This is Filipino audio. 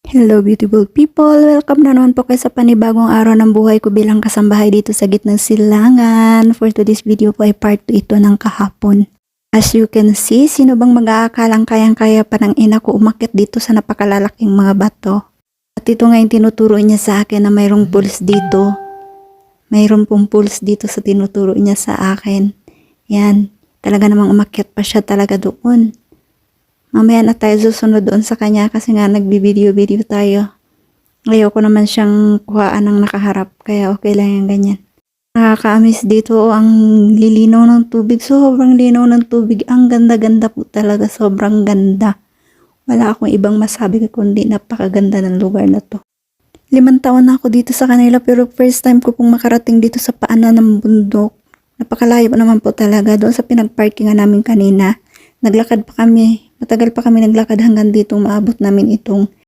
Hello beautiful people! Welcome na naman po kayo sa panibagong araw ng buhay ko bilang kasambahay dito sa gitnang silangan. For today's video po ay part 2 ito ng kahapon. As you can see, sino bang mag-aakalang kayang-kaya pa ng ina ko umakyat dito sa napakalalaking mga bato? At ito nga yung tinuturo niya sa akin na mayroong pulse dito. Mayroon pong pulse dito sa tinuturo niya sa akin. Yan, talaga namang umakyat pa siya talaga doon. Mamaya na tayo susunod doon sa kanya kasi nga nagbibideo-video tayo. Ayoko naman siyang kuhaan ng nakaharap kaya okay lang yung ganyan. Nakaka-amaze dito ang lilinaw ng tubig. Sobrang linaw ng tubig. Ang ganda-ganda po talaga. Sobrang ganda. Wala akong ibang masabi kundi napakaganda ng lugar na to. 5 taon na ako dito sa kanila pero first time ko pong makarating dito sa paanan ng bundok. Napakalayo naman po talaga doon sa pinagparkingan namin kanina. Naglakad pa kami. Matagal pa kami naglakad hanggang dito maabot namin itong